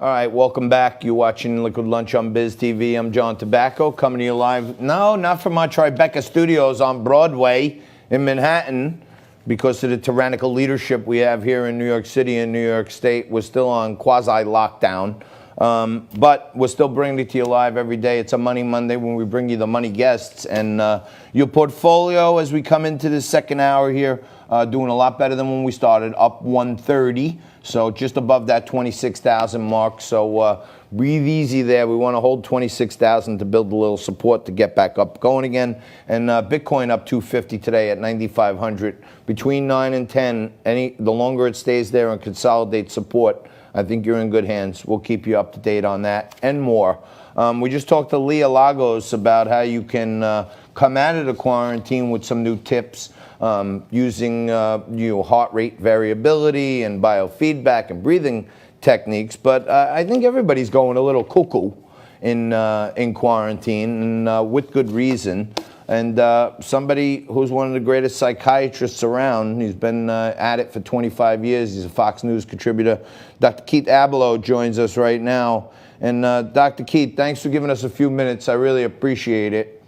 All right, welcome back. You're watching Liquid Lunch on Biz TV. I'm John Tobacco, coming to you live. No, not from our Tribeca Studios on Broadway in Manhattan. Because of the tyrannical leadership we have here in New York City and New York State, we're still on quasi-lockdown. But we're still bringing it to you live every day. It's a Money Monday when we bring you the money guests. And your portfolio, as we come into the second hour here, doing a lot better than when we started, up 130. So just above that 26,000 mark. So breathe easy there. We want to hold 26,000 to build a little support to get back up going again. And Bitcoin up 250 today at 9,500. Between 9 and 10, the longer it stays there and consolidates support, I think you're in good hands. We'll keep you up to date on that and more. We just talked to Leah Lagos about how you can come out of the quarantine with some new tips using heart rate variability and biofeedback and breathing techniques. But I think everybody's going a little cuckoo in quarantine, and with good reason. And somebody who's one of the greatest psychiatrists around, he's been at it for 25 years. He's a Fox News contributor. Dr. Keith Ablow joins us right now. And Dr. Keith, thanks for giving us a few minutes. I really appreciate it.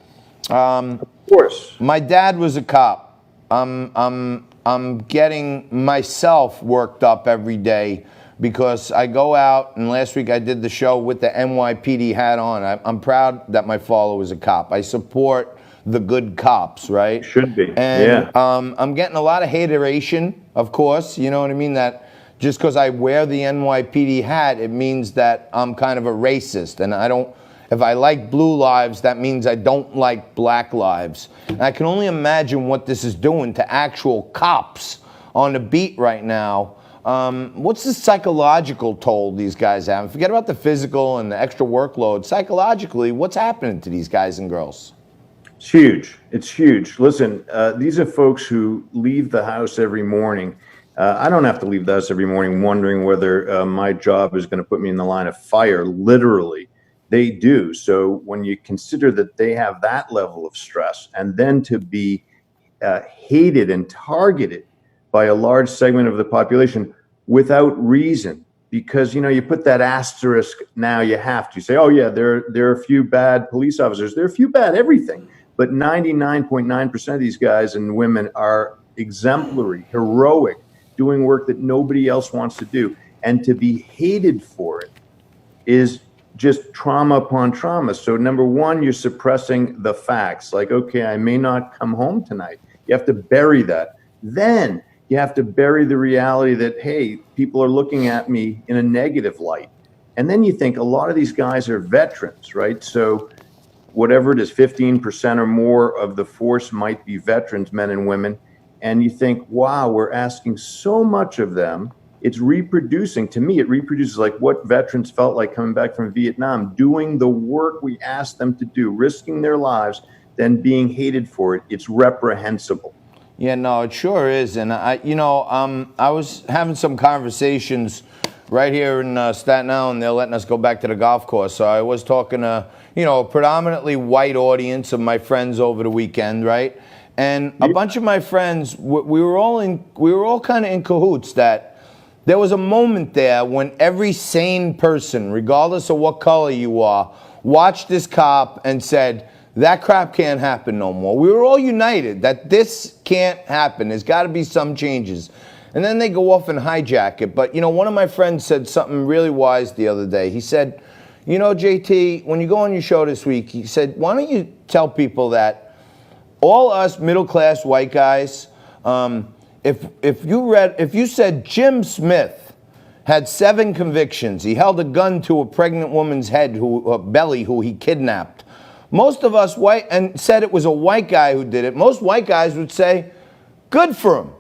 Of course. My dad was a cop. I'm getting myself worked up every day because I go out, and last week I did the show with the NYPD hat on. I'm proud that my father was a cop. I support the good cops, right? Should be. And I'm getting a lot of hateration, of course. You know what I mean? That just because I wear the NYPD hat, it means that I'm kind of a racist. And I don't, if I like blue lives, that means I don't like black lives. And I can only imagine what this is doing to actual cops on the beat right now. What's the psychological toll these guys have? Forget about the physical and the extra workload. Psychologically, what's happening to these guys and girls? It's huge. It's huge. Listen, these are folks who leave the house every morning. I don't have to leave the house every morning wondering whether my job is going to put me in the line of fire. Literally, they do. So when you consider that they have that level of stress, and then to be hated and targeted by a large segment of the population without reason, because, you put that asterisk, now you have to say, oh yeah, there are a few bad police officers. There are a few bad everything. But 99.9% of these guys and women are exemplary, heroic, doing work that nobody else wants to do. And to be hated for it is just trauma upon trauma. So number one, you're suppressing the facts. Like, okay, I may not come home tonight. You have to bury that. Then you have to bury the reality that, hey, people are looking at me in a negative light. And then you think a lot of these guys are veterans, right? So whatever it is, 15% or more of the force might be veterans, men and women. And you think, wow, we're asking so much of them. It's reproducing. To me, it reproduces like what veterans felt like coming back from Vietnam, doing the work we asked them to do, risking their lives, then being hated for it. It's reprehensible. Yeah, no, it sure is. And I was having some conversations right here in Staten Island. They're letting us go back to the golf course. So I was talking to, a predominantly white audience of my friends over the weekend, right? And a bunch of my friends, we were all kind of in cahoots that there was a moment there when every sane person, regardless of what color you are, watched this cop and said, that crap can't happen no more. We were all united that this can't happen. There's got to be some changes. And then they go off and hijack it. But, one of my friends said something really wise the other day. He said, JT, when you go on your show this week, he said, why don't you tell people that all us middle-class white guys, if you said Jim Smith had 7 convictions, he held a gun to a pregnant woman's belly who he kidnapped. Most of us white, and said it was a white guy who did it, most white guys would say, good for him.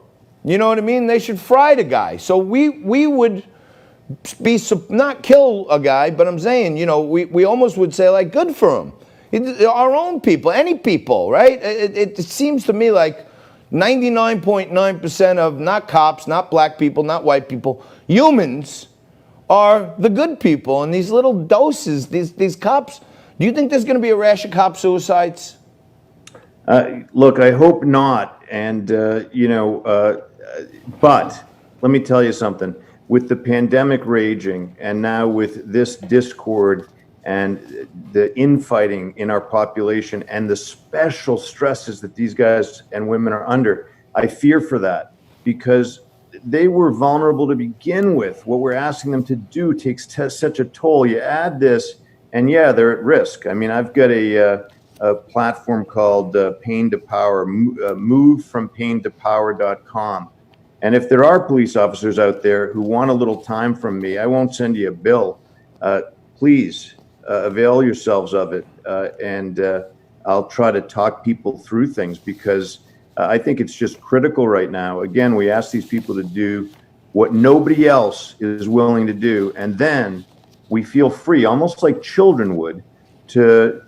You know what I mean? They should fry the guy. So we would be, not kill a guy, but I'm saying, we almost would say, like, good for him. Our own people, any people, right? It seems to me like 99.9% of not cops, not black people, not white people, humans are the good people. And these little doses, these cops, do you think there's going to be a rash of cop suicides? Look, I hope not. And, but let me tell you something. with the pandemic raging, and now with this discord and the infighting in our population and the special stresses that these guys and women are under, I fear for that, because they were vulnerable to begin with. What we're asking them to do takes such a toll. You add this, and yeah, they're at risk. I mean, I've got a platform called Pain to Power, movefrompaintopower.com. And if there are police officers out there who want a little time from me, I won't send you a bill. Please avail yourselves of it. And I'll try to talk people through things, because I think it's just critical right now. Again, we ask these people to do what nobody else is willing to do. And then we feel free, almost like children would, to,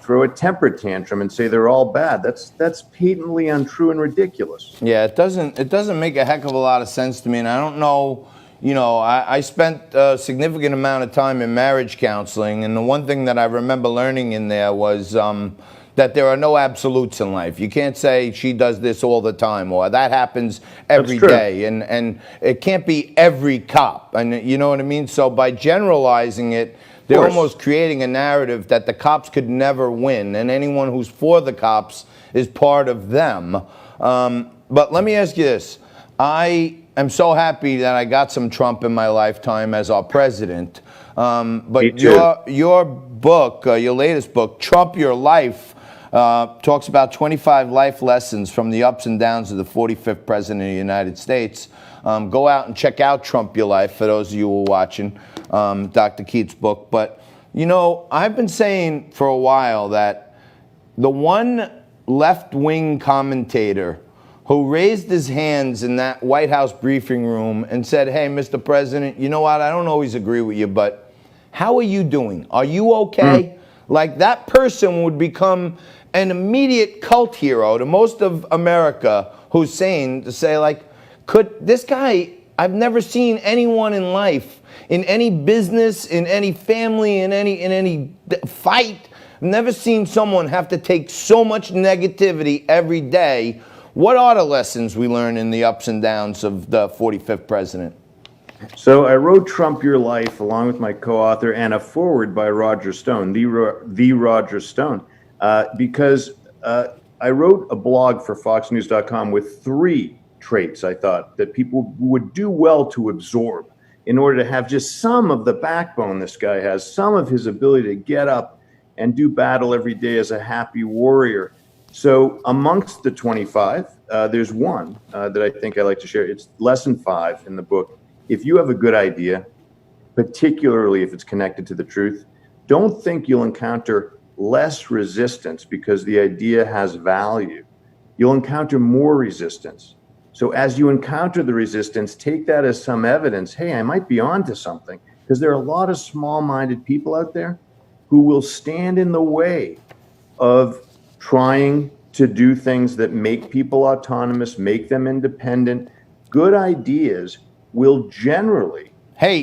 throw a temper tantrum and say they're all bad. That's patently untrue and ridiculous. Yeah, it doesn't make a heck of a lot of sense to me, and I don't know. I spent a significant amount of time in marriage counseling, and the one thing that I remember learning in there was that there are no absolutes in life. You can't say she does this all the time, or that happens every day, and it can't be every cop, and you know what I mean? So by generalizing it, they're almost creating a narrative that the cops could never win, and anyone who's for the cops is part of them. But let me ask you this. I am so happy that I got some Trump in my lifetime as our president. But your book, your latest book, Trump Your Life, talks about 25 life lessons from the ups and downs of the 45th president of the United States. Go out and check out Trump Your Life, for those of you who are watching, Dr. Keith's book. But, I've been saying for a while that the one left-wing commentator who raised his hands in that White House briefing room and said, hey, Mr. President, you know what, I don't always agree with you, but how are you doing? Are you okay? Like, that person would become an immediate cult hero to most of America who's sane, to say, like, could this guy, I've never seen anyone in life, in any business, in any family, in any fight, I've never seen someone have to take so much negativity every day. What are the lessons we learn in the ups and downs of the 45th president? So I wrote Trump Your Life along with my co-author and a foreword by Roger Stone, the Roger Stone, because I wrote a blog for FoxNews.com with 3 traits I thought that people would do well to absorb in order to have just some of the backbone this guy has, some of his ability to get up and do battle every day as a happy warrior. So amongst the 25, there's one that I think I like to share. It's lesson 5 in the book. If you have a good idea, particularly if it's connected to the truth, don't think you'll encounter less resistance because the idea has value. You'll encounter more resistance. So as you encounter the resistance, take that as some evidence. Hey, I might be onto something, because there are a lot of small-minded people out there who will stand in the way of trying to do things that make people autonomous, make them independent. Good ideas will generally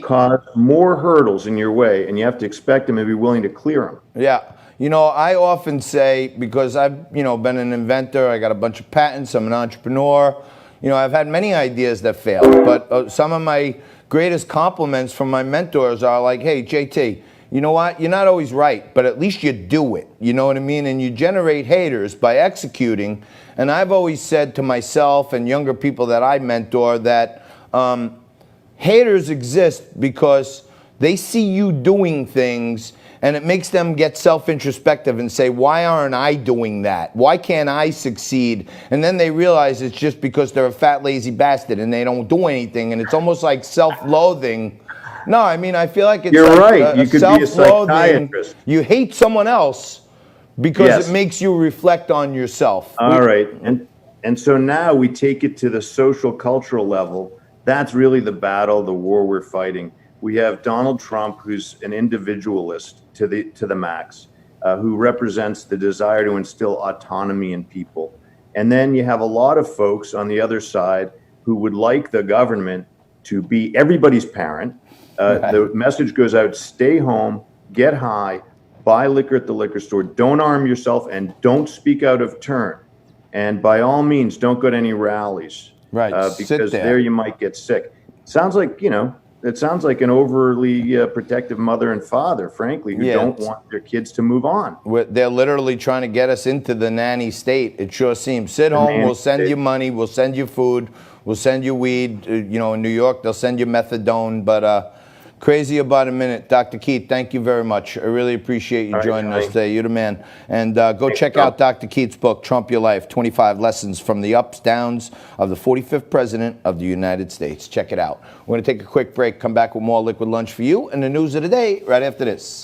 cause more hurdles in your way, and you have to expect them and be willing to clear them. Yeah. I often say, because I've, been an inventor, I got a bunch of patents, I'm an entrepreneur, I've had many ideas that failed, but some of my greatest compliments from my mentors are like, hey, JT, you know what? You're not always right, but at least you do it. You know what I mean? And you generate haters by executing. And I've always said to myself and younger people that I mentor that haters exist because they see you doing things, and it makes them get self-introspective and say, why aren't I doing that? Why can't I succeed? And then they realize it's just because they're a fat, lazy bastard and they don't do anything. And it's almost like self-loathing. No, I mean, I feel like it's You're like right. You could be a psychiatrist. You hate someone else because it makes you reflect on yourself. All right. And so now we take it to the social cultural level. That's really the battle, the war we're fighting. We have Donald Trump, who's an individualist to the max, who represents the desire to instill autonomy in people. And then you have a lot of folks on the other side who would like the government to be everybody's parent. The message goes out, stay home, get high, buy liquor at the liquor store, don't arm yourself, and don't speak out of turn. And by all means, don't go to any rallies. Right. Because there you might get sick. Sounds like, it sounds like an overly protective mother and father, frankly, who Yeah, don't want their kids to move on. they're literally trying to get us into the nanny state. It sure seems. Sit home, nanny we'll send state. you money, we'll send you food, we'll send you weed. You know, in New York, they'll send you methadone. But crazy about a minute. Dr. Keith, thank you very much. I really appreciate you All right, joining us Johnny. today. You're the man. And go check Bill. out Dr. Keith's book, Trump Your Life, 25 Lessons from the Ups, Downs of the 45th President of the United States. Check it out. We're going to take a quick break, come back with more Liquid Lunch for you and the news of the day right after this.